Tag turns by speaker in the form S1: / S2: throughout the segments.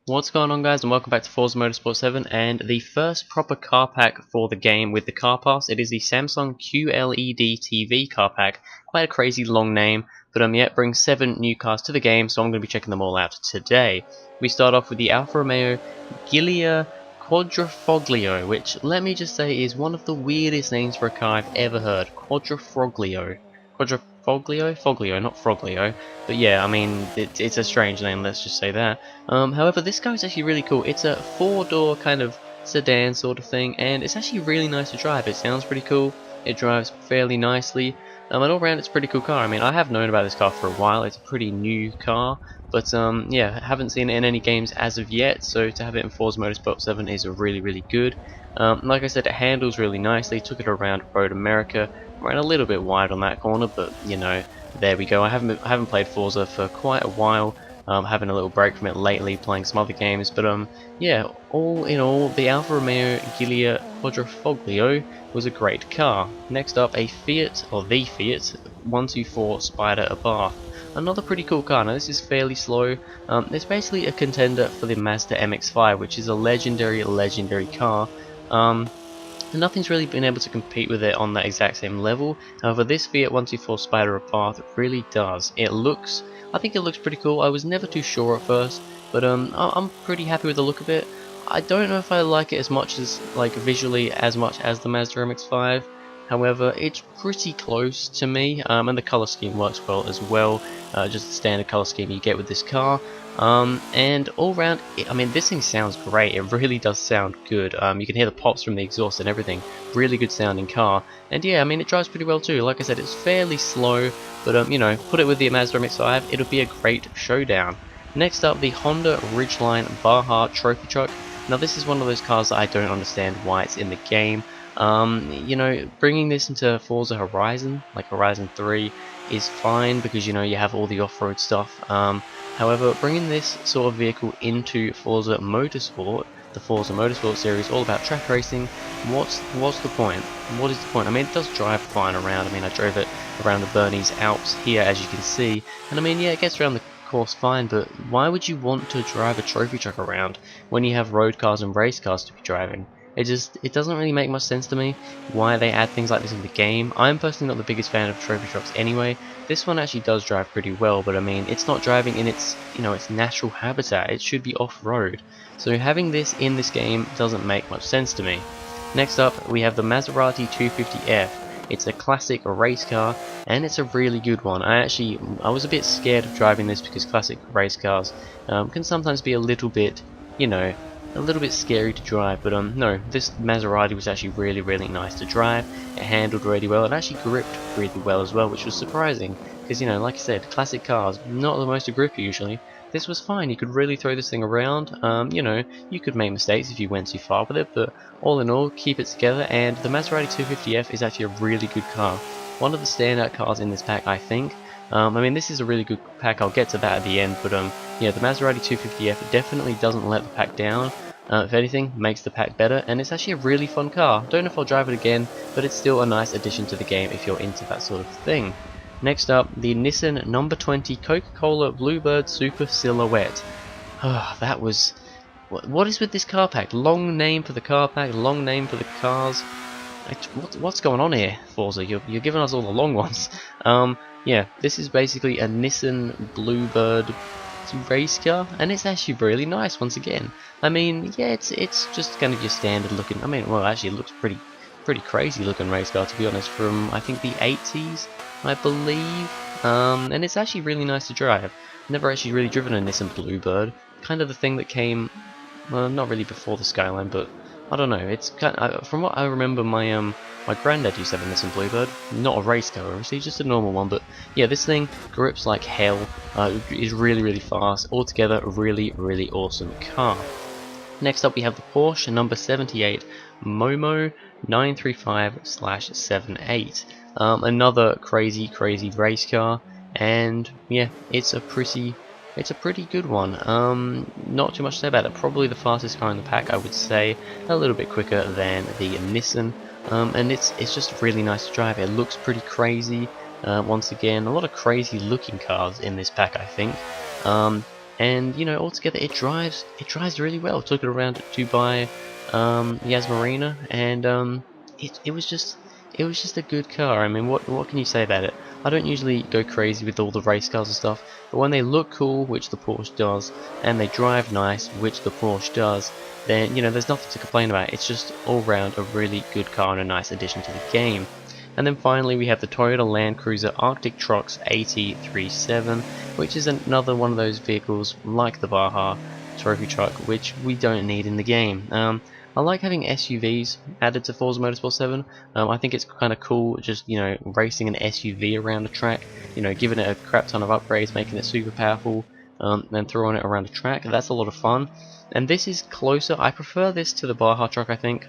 S1: What's going on, guys, and welcome back to Forza Motorsport 7 and the first proper car pack for the game with the car pass. It is the Samsung QLED TV car pack. Quite a crazy long name, but yeah, it brings 7 new cars to the game, so I'm going to be checking them all out today. We start off with the Alfa Romeo Giulia Quadrifoglio, which, let me just say, is one of the weirdest names for a car I've ever heard. Quadrifoglio. Quadrifoglio? Foglio, not Froglio. But yeah, I mean, it's a strange name, let's just say that. However, this car is actually really cool. It's a 4-door kind of sedan sort of thing, and it's actually really nice to drive. It sounds pretty cool. It drives fairly nicely. And all around, it's a pretty cool car. I mean, I have known about this car for a while. It's a pretty new car, but yeah, haven't seen it in any games as of yet. So to have it in Forza Motorsport 7 is really good. Like I said, it handles really nicely. Took it around Road America. Ran a little bit wide on that corner, but you know, there we go. I haven't played Forza for quite a while. Having a little break from it lately, playing some other games, but yeah, all in all, the Alfa Romeo Giulia Quadrifoglio was a great car. Next up, a Fiat 124 Spider Abarth. Another pretty cool car. Now this is fairly slow. It's basically a contender for the Mazda MX-5, which is a legendary car. Nothing's really been able to compete with it on that exact same level. However, this Fiat 124 Spider Abarth really does. I think it looks pretty cool. I was never too sure at first, but I'm pretty happy with the look of it. I don't know if I like it as much as, like, visually as much as the Mazda MX-5. However, it's pretty close to me, and the color scheme works well as well. Just the standard color scheme you get with this car. And all round, I mean, this thing sounds great. It really does sound good. You can hear the pops from the exhaust and everything. Really good sounding car. And yeah, I mean, it drives pretty well too. Like I said, it's fairly slow, but you know, put it with the Mazda MX-5, it'll be a great showdown. Next up, the Honda Ridgeline Baja trophy truck. Now this is one of those cars that I don't understand why it's in the game. You know, bringing this into Forza Horizon, like Horizon 3, is fine because, you know, you have all the off-road stuff. However, bringing this sort of vehicle into Forza Motorsport, the Forza Motorsport series, all about track racing, what's the point? What is the point? I mean, it does drive fine around. I mean, I drove it around the Bernese Alps here, as you can see, and I mean, yeah, it gets around the course fine, but why would you want to drive a trophy truck around when you have road cars and race cars to be driving? It doesn't really make much sense to me why they add things like this in the game. I'm personally not the biggest fan of trophy trucks anyway. This one actually does drive pretty well, but I mean, it's not driving in its, you know, its natural habitat. It should be off-road. So having this in this game doesn't make much sense to me. Next up, we have the Maserati 250F. It's a classic race car, and it's a really good one. I was a bit scared of driving this because classic race cars can sometimes be a little bit, you know, a little bit scary to drive, but no, this Maserati was actually really nice to drive. It handled really well. It actually gripped really well as well, which was surprising because, you know, like I said, classic cars not the most to grip usually. This was fine. You could really throw this thing around. You know, you could make mistakes if you went too far with it, but all in all, keep it together. And the Maserati 250F is actually a really good car. One of the standout cars in this pack, I think. I mean, this is a really good pack. I'll get to that at the end, but yeah, the Maserati 250F definitely doesn't let the pack down. If anything, makes the pack better, and it's actually a really fun car. Don't know if I'll drive it again, but it's still a nice addition to the game if you're into that sort of thing. Next up, the Nissan number 20 Coca-Cola Bluebird Super Silhouette. That was... What is with this car pack? Long name for the car pack, long name for the cars. What's going on here, Forza? You're giving us all the long ones. Yeah, this is basically a Nissan Bluebird race car, and it's actually really nice once again. I mean, yeah, it's just kind of your standard looking, I mean, well, actually it looks pretty crazy looking race car, to be honest, from I think the 80s, I believe. And it's actually really nice to drive. Never actually really driven a Nissan Bluebird. Kind of the thing that came, well, not really before the Skyline, but I don't know. It's kind of, from what I remember, my granddad used to have a Nissan Bluebird. Not a race car, obviously, just a normal one. But yeah, this thing grips like hell. Is really fast. Altogether, a really awesome car. Next up, we have the Porsche number 78 Momo 935/78. Another crazy race car, and yeah, it's a pretty good one. Not too much to say about it. Probably the fastest car in the pack, I would say. A little bit quicker than the Nissan, and it's just really nice to drive. It looks pretty crazy. Once again, a lot of crazy looking cars in this pack, I think. and you know, altogether it drives really well. Took it around Dubai, Yas Marina, and it was just a good car. I mean, what can you say about it? I don't usually go crazy with all the race cars and stuff, but when they look cool, which the Porsche does, and they drive nice, which the Porsche does, then you know there's nothing to complain about. It's just all round a really good car and a nice addition to the game. And then finally we have the Toyota Land Cruiser Arctic Trucks 8037, which is another one of those vehicles like the Baja trophy truck, which we don't need in the game. I like having SUVs added to Forza Motorsport 7. I think it's kind of cool just, you know, racing an SUV around the track, you know, giving it a crap ton of upgrades, making it super powerful, and throwing it around the track. That's a lot of fun. And this is closer. I prefer this to the Baja truck, I think,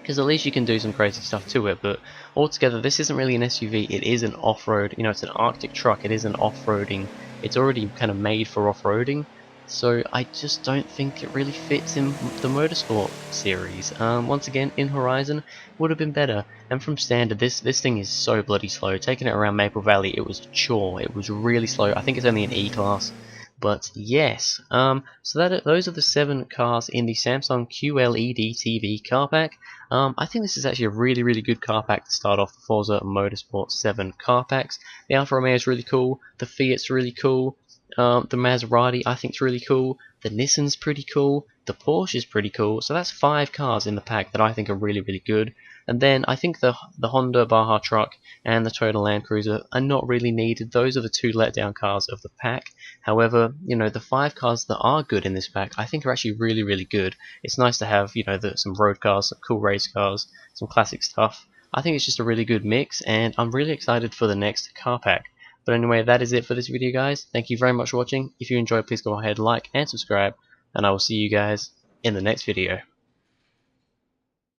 S1: because at least you can do some crazy stuff to it. But altogether, this isn't really an SUV. It is an off-road. You know, it's an Arctic truck. It is an off-roading. It's already kind of made for off-roading. So I just don't think it really fits in the Motorsport series. Once again, in Horizon would have been better. And from standard, this thing is so bloody slow. Taking it around Maple Valley, it was a chore. It was really slow. I think it's only an E-Class. But yes, so those are the 7 cars in the Samsung QLED TV car pack. I think this is actually a really good car pack to start off the Forza Motorsport 7 car packs. The Alfa Romeo is really cool. The Fiat's really cool. The Maserati I think is really cool. The Nissan's pretty cool. The Porsche is pretty cool. So that's 5 cars in the pack that I think are really good. And then I think the Honda Baja truck and the Toyota Land Cruiser are not really needed. Those are the 2 letdown cars of the pack. However, you know, the 5 cars that are good in this pack I think are actually really good. It's nice to have, you know, some road cars, some cool race cars, some classic stuff. I think it's just a really good mix, and I'm really excited for the next car pack. But anyway, that is it for this video, guys. Thank you very much for watching. If you enjoyed, please go ahead, like and subscribe, and I will see you guys in the next video.